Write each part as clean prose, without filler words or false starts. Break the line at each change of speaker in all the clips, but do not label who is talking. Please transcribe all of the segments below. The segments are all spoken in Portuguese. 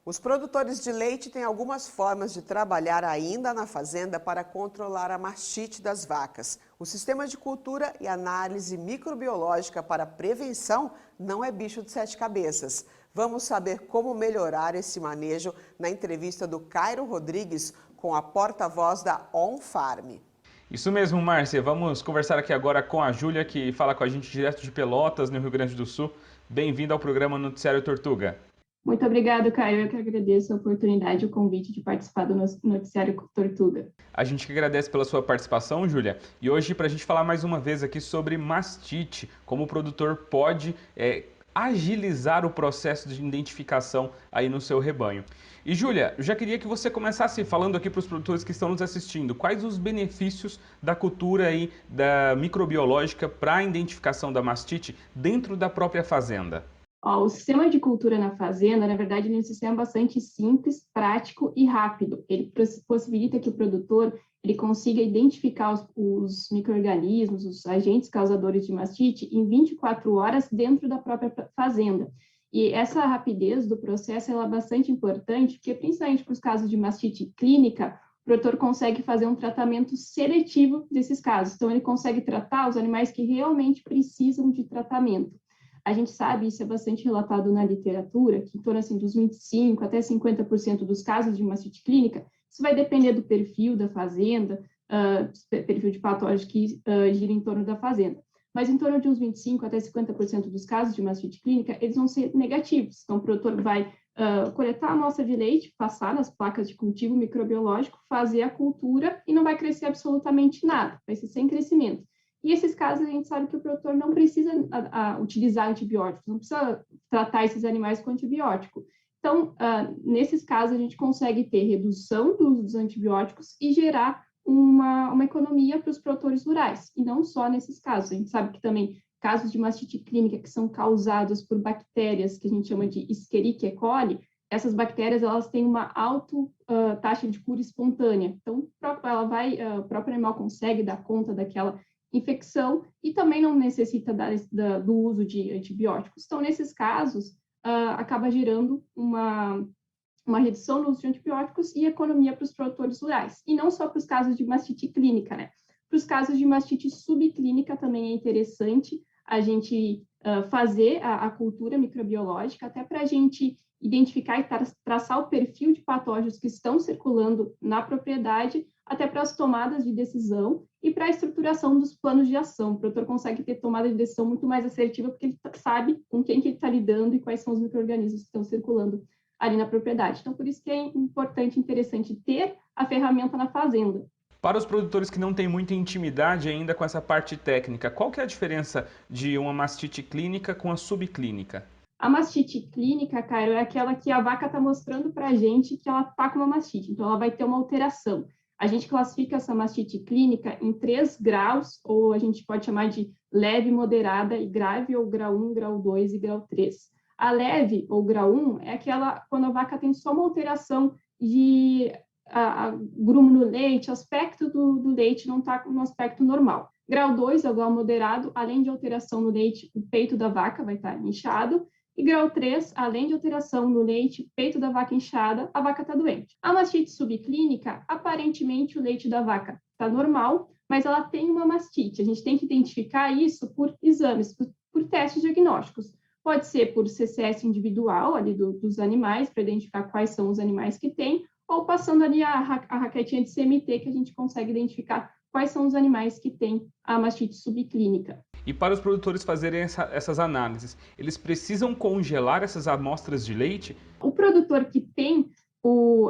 Os produtores de leite têm algumas formas de trabalhar ainda na fazenda para controlar a mastite das vacas. O sistema de cultura e análise microbiológica para prevenção não é bicho de sete cabeças. Vamos saber como melhorar esse manejo na entrevista do Cairo Rodrigues com a porta-voz da On Farm.
Isso mesmo, Márcia. Vamos conversar aqui agora com a Júlia, que fala com a gente direto de Pelotas, no Rio Grande do Sul. Bem-vinda ao programa Noticiário Tortuga.
Muito obrigado, Caio. Eu que agradeço a oportunidade e o convite de participar do Noticiário Tortuga.
A gente que agradece pela sua participação, Júlia. E hoje, para a gente falar mais uma vez aqui sobre mastite, como o produtor pode agilizar o processo de identificação aí no seu rebanho. E, Júlia, eu já queria que você começasse falando aqui para os produtores que estão nos assistindo. Quais os benefícios da cultura aí, da microbiológica para a identificação da mastite dentro da própria fazenda?
O sistema de cultura na fazenda, na verdade, ele é um sistema bastante simples, prático e rápido. Ele possibilita que o produtor ele consiga identificar os micro-organismos, os agentes causadores de mastite em 24 horas dentro da própria fazenda. E essa rapidez do processo ela é bastante importante, porque principalmente para os casos de mastite clínica, o produtor consegue fazer um tratamento seletivo desses casos. Então, ele consegue tratar os animais que realmente precisam de tratamento. A gente sabe, isso é bastante relatado na literatura, que em torno assim, dos 25% até 50% dos casos de mastite clínica, isso vai depender do perfil da fazenda, perfil de patógeno que gira em torno da fazenda. Mas em torno de uns 25% até 50% dos casos de mastite clínica, eles vão ser negativos. Então, o produtor vai coletar a amostra de leite, passar nas placas de cultivo microbiológico, fazer a cultura e não vai crescer absolutamente nada, vai ser sem crescimento. E esses casos, a gente sabe que o produtor não precisa utilizar antibióticos, não precisa tratar esses animais com antibiótico. Então, nesses casos, a gente consegue ter redução do uso dos antibióticos e gerar uma economia para os produtores rurais. E não só nesses casos. A gente sabe que também casos de mastite clínica que são causados por bactérias que a gente chama de Escherichia coli, essas bactérias elas têm uma alta taxa de cura espontânea. Então, o próprio animal consegue dar conta daquela infecção e também não necessita do uso de antibióticos. Então, nesses casos, acaba gerando uma redução no uso de antibióticos e economia para os produtores rurais. E não só para os casos de mastite clínica, né? Para os casos de mastite subclínica também é interessante a gente fazer a cultura microbiológica, até para a gente identificar e traçar o perfil de patógenos que estão circulando na propriedade, até para as tomadas de decisão e para a estruturação dos planos de ação. O produtor consegue ter tomada de decisão muito mais assertiva, porque ele sabe com quem que ele está lidando e quais são os micro-organismos que estão circulando ali na propriedade. Então, por isso que é importante e interessante ter a ferramenta na fazenda.
Para os produtores que não têm muita intimidade ainda com essa parte técnica, qual que é a diferença de uma mastite clínica com a subclínica?
A mastite clínica, Caio, é aquela que a vaca está mostrando para a gente que ela está com uma mastite, então ela vai ter uma alteração. A gente classifica essa mastite clínica em 3 graus, ou a gente pode chamar de leve, moderada e grave, ou grau 1, grau 2 e grau 3. A leve, ou grau 1, é aquela quando a vaca tem só uma alteração de grumo no leite, o aspecto do leite não está no aspecto normal. Grau 2 é o grau moderado, além de alteração no leite, o peito da vaca vai estar inchado. E grau 3, além de alteração no leite, peito da vaca inchada, a vaca está doente. A mastite subclínica, aparentemente o leite da vaca está normal, mas ela tem uma mastite. A gente tem que identificar isso por exames, por testes diagnósticos. Pode ser por CCS individual ali dos animais, para identificar quais são os animais que tem, ou passando ali a raquetinha de CMT, que a gente consegue identificar quais são os animais que têm a mastite subclínica.
E para os produtores fazerem essas análises, eles precisam congelar essas amostras de leite?
O produtor que tem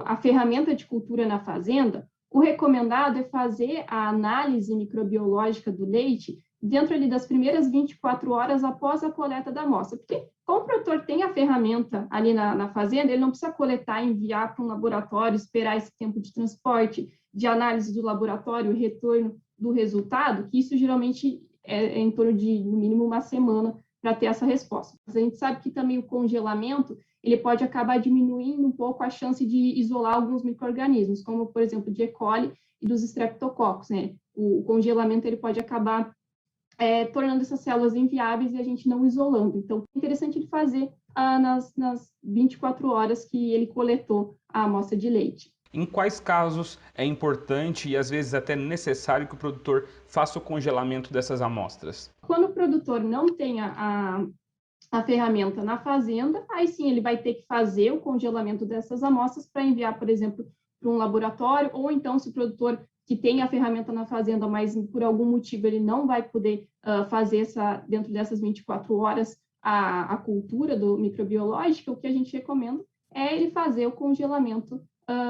a ferramenta de cultura na fazenda, o recomendado é fazer a análise microbiológica do leite dentro ali das primeiras 24 horas após a coleta da amostra. Porque como o produtor tem a ferramenta ali na fazenda, ele não precisa coletar e enviar para um laboratório, esperar esse tempo de transporte, de análise do laboratório, o retorno do resultado, que isso geralmente é em torno de, no mínimo, uma semana para ter essa resposta. Mas a gente sabe que também o congelamento ele pode acabar diminuindo um pouco a chance de isolar alguns micro-organismos, como, por exemplo, de E. coli e dos streptococcus, né? O congelamento ele pode acabar tornando essas células inviáveis e a gente não isolando. Então, é interessante de fazer nas 24 horas que ele coletou a amostra de leite.
Em quais casos é importante e às vezes até necessário que o produtor faça o congelamento dessas amostras?
Quando o produtor não tem a ferramenta na fazenda, aí sim ele vai ter que fazer o congelamento dessas amostras para enviar, por exemplo, para um laboratório, ou então se o produtor que tem a ferramenta na fazenda, mas por algum motivo ele não vai poder fazer dentro dessas 24 horas a cultura microbiológica, o que a gente recomenda é ele fazer o congelamento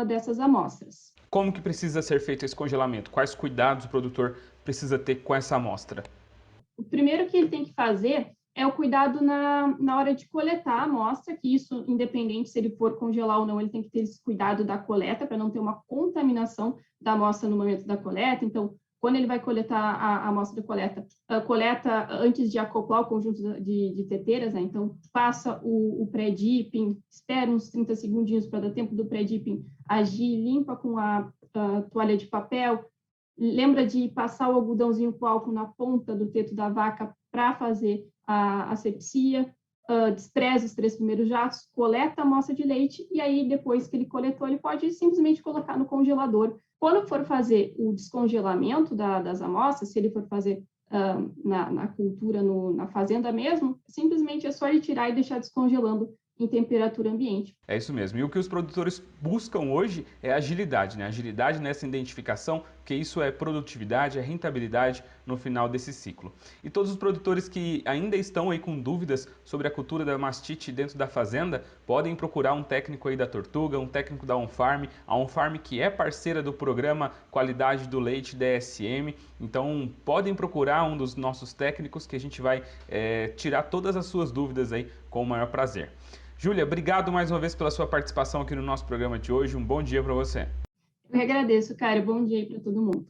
dessas amostras.
Como que precisa ser feito esse congelamento? Quais cuidados o produtor precisa ter com essa amostra?
O primeiro que ele tem que fazer é o cuidado na hora de coletar a amostra, que isso, independente se ele for congelar ou não, ele tem que ter esse cuidado da coleta, para não ter uma contaminação da amostra no momento da coleta. Então, quando ele vai coletar a amostra da coleta antes de acoplar o conjunto de teteiras, né? Então, passa o pré-dipping, espera uns 30 segundinhos para dar tempo do pré-dipping agir, limpa com a toalha de papel, lembra de passar o algodãozinho com álcool na ponta do teto da vaca para fazer a asepsia, despreza os 3 primeiros jatos, coleta a amostra de leite e aí, depois que ele coletou, ele pode simplesmente colocar no congelador. Quando for fazer o descongelamento das amostras, se ele for fazer na cultura, na fazenda mesmo, simplesmente é só ele tirar e deixar descongelando em temperatura ambiente.
É isso mesmo. E o que os produtores buscam hoje é agilidade, né? Agilidade nessa identificação, porque isso é produtividade, é rentabilidade no final desse ciclo. E todos os produtores que ainda estão aí com dúvidas sobre a cultura da mastite dentro da fazenda, podem procurar um técnico aí da Tortuga, um técnico da OnFarm, a OnFarm que é parceira do programa Qualidade do Leite DSM. Então podem procurar um dos nossos técnicos que a gente vai tirar todas as suas dúvidas aí com o maior prazer. Júlia, obrigado mais uma vez pela sua participação aqui no nosso programa de hoje. Um bom dia para você.
Eu agradeço, cara. Bom dia para todo mundo.